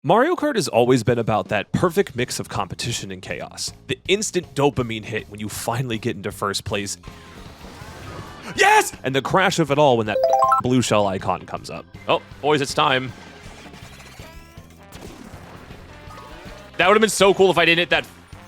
Mario Kart has always been about that perfect mix of competition and chaos. The instant dopamine hit when you finally get into first place. Yes! And the crash of it all when that blue shell icon comes up. Oh, boys, it's time. That would have been so cool if I didn't hit that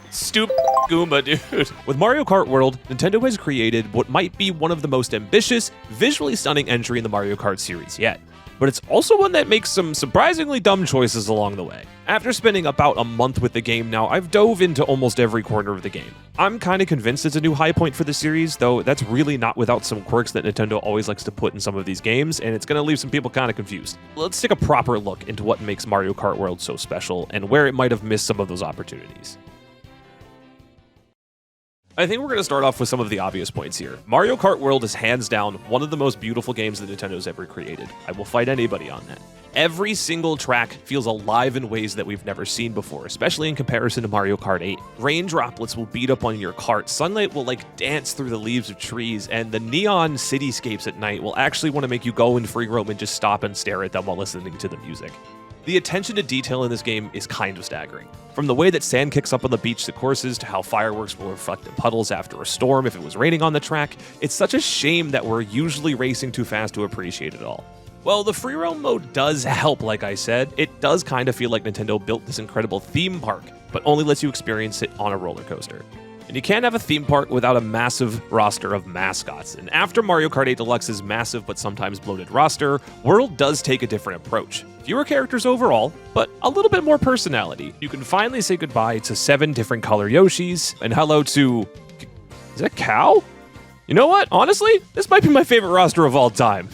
stupid Goomba, dude. With Mario Kart World, Nintendo has created what might be one of the most ambitious, visually stunning entry in the Mario Kart series yet. But it's also one that makes some surprisingly dumb choices along the way. After spending about a month with the game now, I've dove into almost every corner of the game. I'm kinda convinced it's a new high point for the series, though that's really not without some quirks that Nintendo always likes to put in some of these games, and it's gonna leave some people kinda confused. Let's take a proper look into what makes Mario Kart World so special, and where it might have missed some of those opportunities. I think we're going to start off with some of the obvious points here. Mario Kart World is hands down one of the most beautiful games that Nintendo's ever created. I will fight anybody on that. Every single track feels alive in ways that we've never seen before, especially in comparison to Mario Kart 8. Rain droplets will beat up on your cart, sunlight will dance through the leaves of trees, and the neon cityscapes at night will actually want to make you go in free roam and just stop and stare at them while listening to the music. The attention to detail in this game is kind of staggering. From the way that sand kicks up on the beach to courses, to how fireworks will reflect in puddles after a storm if it was raining on the track, it's such a shame that we're usually racing too fast to appreciate it all. Well, the free roam mode does help, like I said. It does kind of feel like Nintendo built this incredible theme park, but only lets you experience it on a roller coaster. And you can't have a theme park without a massive roster of mascots. And after Mario Kart 8 Deluxe's massive but sometimes bloated roster, World does take a different approach. Fewer characters overall, but a little bit more personality. You can finally say goodbye to 7 different color Yoshis, and hello to... Is that a cow? You know what? Honestly, this might be my favorite roster of all time.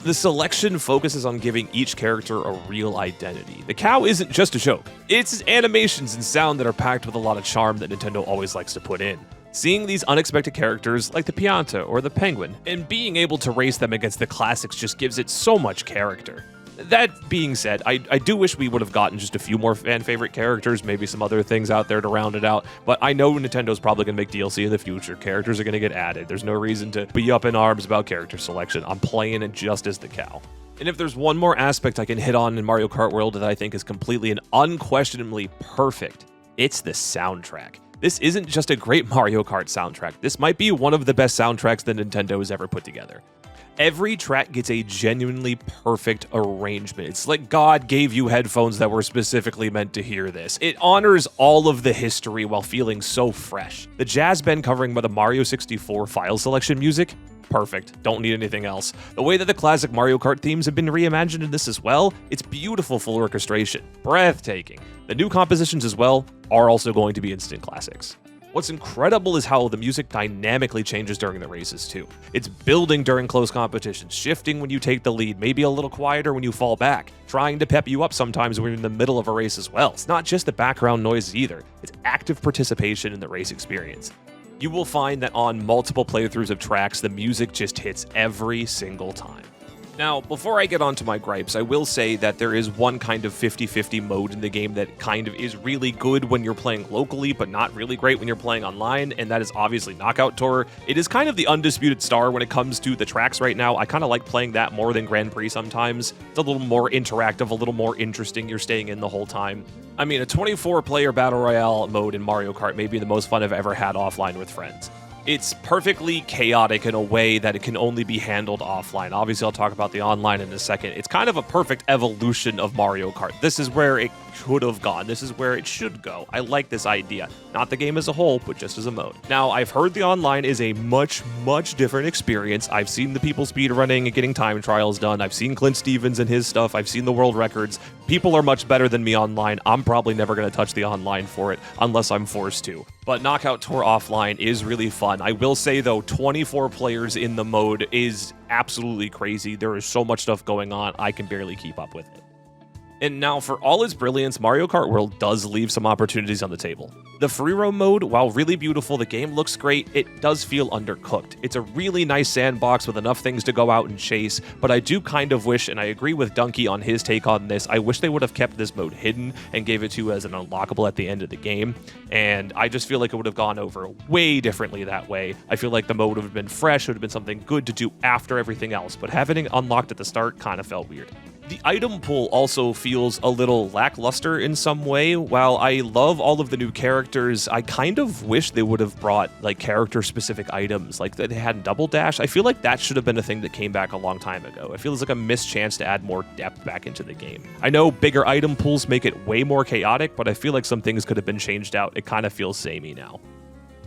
The selection focuses on giving each character a real identity. The cow isn't just a joke. It's animations and sound that are packed with a lot of charm that Nintendo always likes to put in. Seeing these unexpected characters like the Pianta or the Penguin, and being able to race them against the classics just gives it so much character. That being said, I do wish we would have gotten just a few more fan-favorite characters, maybe some other things out there to round it out, but I know Nintendo's probably going to make DLC in the future. Characters are going to get added. There's no reason to be up in arms about character selection. I'm playing it just as the cow. And if there's one more aspect I can hit on in Mario Kart World that I think is completely and unquestionably perfect, it's the soundtrack. This isn't just a great Mario Kart soundtrack. This might be one of the best soundtracks that Nintendo has ever put together. Every track gets a genuinely perfect arrangement. It's like God gave you headphones that were specifically meant to hear this. It honors all of the history while feeling so fresh. The jazz band covering by the Mario 64 file selection music, perfect. Don't need anything else. The way that the classic Mario Kart themes have been reimagined in this as well, it's beautiful full orchestration. Breathtaking. The new compositions as well are also going to be instant classics. What's incredible is how the music dynamically changes during the races too. It's building during close competitions, shifting when you take the lead, maybe a little quieter when you fall back, trying to pep you up sometimes when you're in the middle of a race as well. It's not just the background noises either, it's active participation in the race experience. You will find that on multiple playthroughs of tracks, the music just hits every single time. Now, before I get on to my gripes, I will say that there is one kind of 50-50 mode in the game that kind of is really good when you're playing locally, but not really great when you're playing online, and that is obviously Knockout Tour. It is kind of the undisputed star when it comes to the tracks right now. I kind of like playing that more than Grand Prix sometimes. It's a little more interactive, a little more interesting. You're staying in the whole time. I mean, a 24-player Battle Royale mode in Mario Kart may be the most fun I've ever had offline with friends. It's perfectly chaotic in a way that it can only be handled offline. Obviously, I'll talk about the online in a second. It's kind of a perfect evolution of Mario Kart. This is where it could have gone. This is where it should go. I like this idea. Not the game as a whole, but just as a mode. Now, I've heard the online is a much, much different experience. I've seen the people speedrunning and getting time trials done. I've seen Clint Stevens and his stuff. I've seen the world records. People are much better than me online. I'm probably never going to touch the online for it unless I'm forced to. But Knockout Tour offline is really fun. I will say, though, 24 players in the mode is absolutely crazy. There is so much stuff going on, I can barely keep up with it. And now, for all its brilliance, Mario Kart World does leave some opportunities on the table. The free roam mode, while really beautiful, the game looks great, it does feel undercooked. It's a really nice sandbox with enough things to go out and chase, but I do kind of wish, and I agree with Donkey on his take on this, I wish they would have kept this mode hidden and gave it to you as an unlockable at the end of the game, and I just feel like it would have gone over way differently that way. I feel like the mode would have been fresh, would have been something good to do after everything else, but having it unlocked at the start kind of felt weird. The item pool also feels a little lackluster in some way. While I love all of the new characters, I kind of wish they would have brought like character-specific items, like that they had Double Dash. I feel like that should have been a thing that came back a long time ago. It feels like a missed chance to add more depth back into the game. I know bigger item pools make it way more chaotic, but I feel like some things could have been changed out. It kind of feels samey now.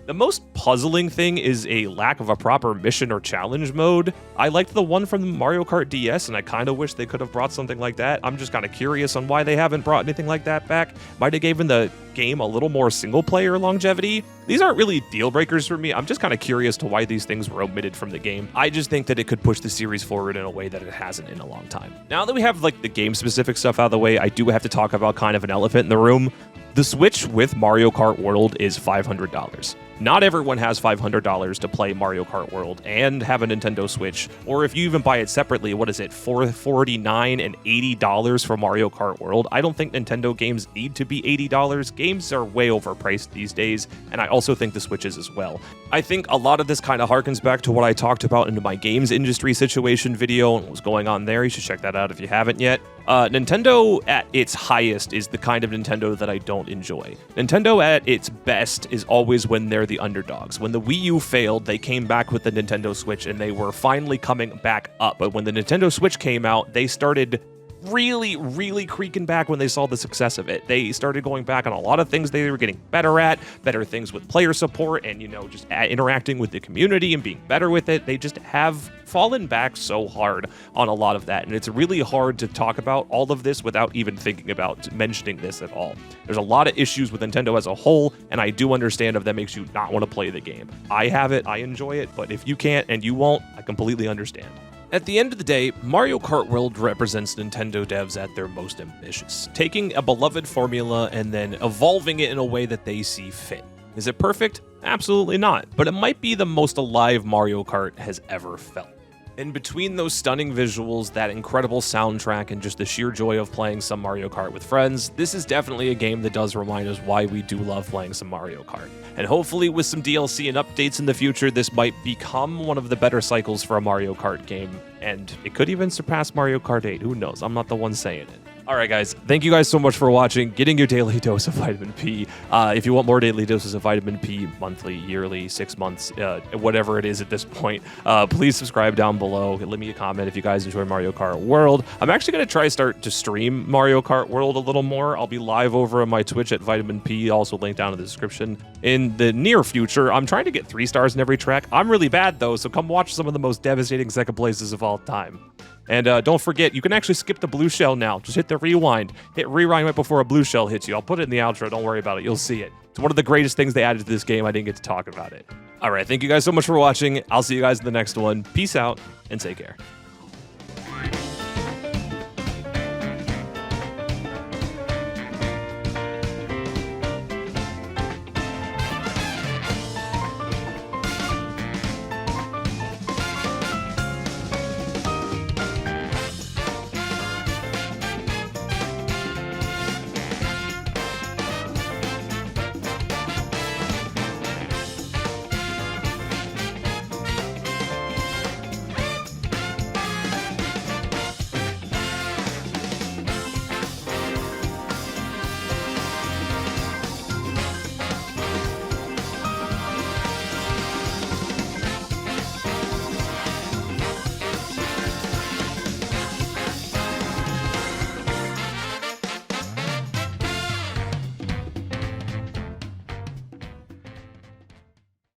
The most puzzling thing is a lack of a proper mission or challenge mode. I liked the one from Mario Kart DS, and I kind of wish they could have brought something like that. I'm just kind of curious on why they haven't brought anything like that back. Might have given the game a little more single-player longevity. These aren't really deal breakers for me. I'm just kind of curious to why these things were omitted from the game. I just think that it could push the series forward in a way that it hasn't in a long time. Now that we have like the game-specific stuff out of the way, I do have to talk about kind of an elephant in the room. The Switch with Mario Kart World is $500. Not everyone has $500 to play Mario Kart World and have a Nintendo Switch, or if you even buy it separately, what is it, $449 and $80 for Mario Kart World? I don't think Nintendo games need to be $80. Games are way overpriced these days, and I also think the Switch is as well. I think a lot of this kind of harkens back to what I talked about in my games industry situation video and what was going on there. You should check that out if you haven't yet. Nintendo at its highest is the kind of Nintendo that I don't enjoy. Nintendo at its best is always when they're the underdogs. When the Wii U failed, they came back with the Nintendo Switch and they were finally coming back up. But when the Nintendo Switch came out, they started really creaking back when they saw the success of it. They started going back on a lot of things they were getting better at, better things with player support and, just interacting with the community and being better with it. They just have fallen back so hard on a lot of that, and it's really hard to talk about all of this without even thinking about mentioning this at all. There's a lot of issues with Nintendo as a whole, and I do understand if that makes you not want to play the game. I have it, I enjoy it, but if you can't and you won't, I completely understand. At the end of the day, Mario Kart World represents Nintendo devs at their most ambitious, taking a beloved formula and then evolving it in a way that they see fit. Is it perfect? Absolutely not, but it might be the most alive Mario Kart has ever felt. And between those stunning visuals, that incredible soundtrack, and just the sheer joy of playing some Mario Kart with friends, this is definitely a game that does remind us why we do love playing some Mario Kart. And hopefully with some DLC and updates in the future, this might become one of the better cycles for a Mario Kart game, and it could even surpass Mario Kart 8, who knows, I'm not the one saying it. Alright guys, thank you guys so much for watching, getting your daily dose of vitamin P. If you want more daily doses of vitamin P, monthly, yearly, 6 months, whatever it is at this point, please subscribe down below. Leave me a comment if you guys enjoy Mario Kart World. I'm actually going to start to stream Mario Kart World a little more. I'll be live over on my Twitch at Vitamin P, also linked down in the description. In the near future, I'm trying to get 3 stars in every track. I'm really bad though, so come watch some of the most devastating second places of all time. And don't forget, you can actually skip the blue shell now. Just hit the rewind. Hit rewind right before a blue shell hits you. I'll put it in the outro. Don't worry about it. You'll see it. It's one of the greatest things they added to this game. I didn't get to talk about it. All right. Thank you guys so much for watching. I'll see you guys in the next one. Peace out and take care.